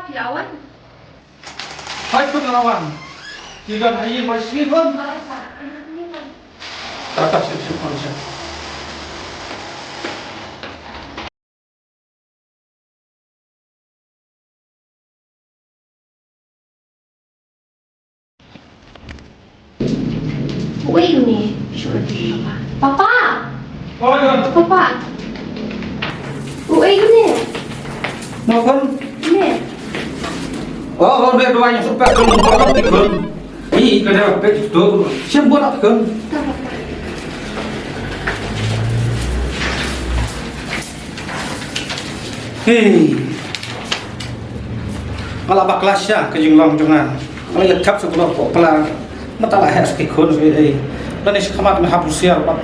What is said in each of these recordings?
Dilawan. Hai penerawan, tidak hanya masih pun. Atas siap manusia. Ini sudah Papa. Oh ya. Papa. Ini. Mau kan? Ini. Oh, dia doanya supaya kamu berapa tiga. Ini kerja apa itu? Siapa buat apa? Hei, malah baklas ya kejenglang jangan. Kalau ya kap sekolah kok pelang, mata lah harus kikun sih. Dan ini sekarang kami hapus siar pak.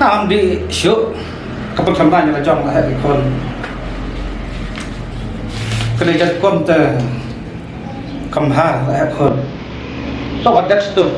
Nam di show kapal kampanye lah jangan lah harus kikun. Kerja komter. Kamhar lah kikun. So what that's to.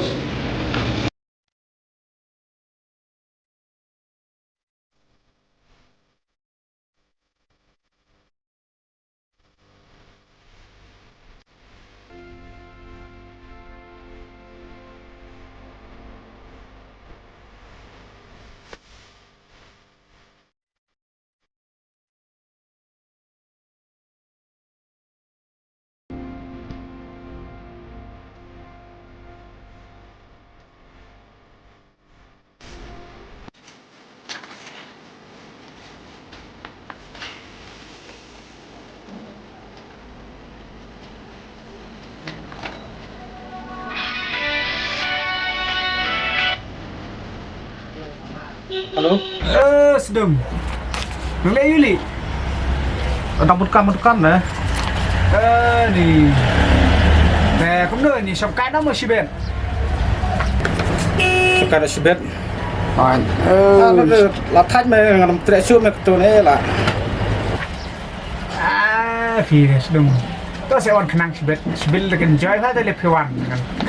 Halo? Sedang. Ngelak Yuli. Một căn này. Đi. Nè, cũng nơi nhỉ, xong cái nó mà xì bền. Cái là shibet. Là thách mày làm tre chuột mày tụi này là. Thì sedang. Tôi sẽ on kenang xì bền. Xì bền là cái enjoy lah dari P1.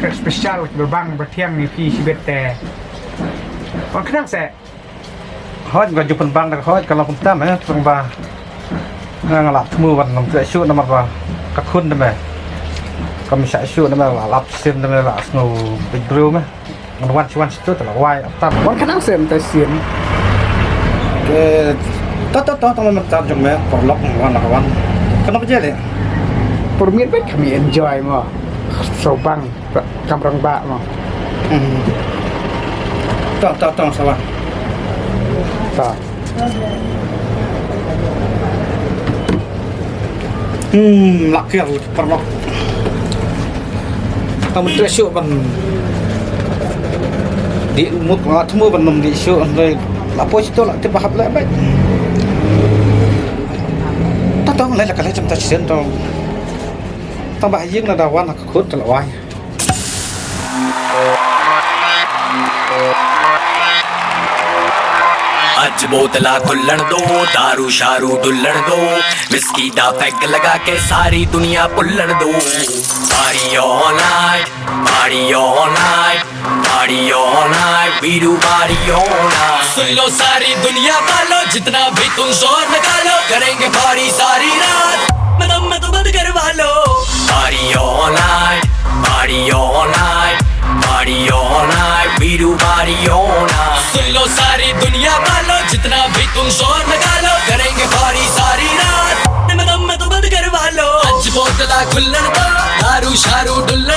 Kan special berbang bertiang ni pi xì bền teh. On kenang saya. Hoi nggak jumpa bang dah hoi kalau pun tam ya tong ba. Nggak lap semua wan làm tre chuột nama ba. Kakun nama. Kami saya chuột nama là lap sim nama là snow big brew mah. Wan situ telah wai tam. On kenang saya minta sian. Ke tong mentar jom ya perlok wan lawan. Kenapa jadi? Permit baik kami enjoy mah. Sobang kamrang ba mah. Tong salah. Tak. Lakir perlok. Kamu tre chuột ban di umut nggak semua benum di show dari lapor itu lah tiba hab lebih tak tahu lain kali jam tersian tahu tambah yang ada wan aku kut terlawai अज बोतला खुल्लण दो दारू शारू डुल्लण दो विस्की दा पैग लगा के सारी दुनिया पुल्लण दो party all night party all night party all night we do party all night सुन लो सारी दुनिया वालों जितना भी तुम जोर लगा लो करेंगे पार्टी सारी रात मैं तो बंद करवा लो party all night party all night party all night we do party all night सुन लो सारी दुनिया वालों जितना भी तुम जोर लगा लो करेंगे पार्टी सारी रात मैं तो बंद करवा लो आज बोतला खुल्लण दो दारू शारू डुल्लण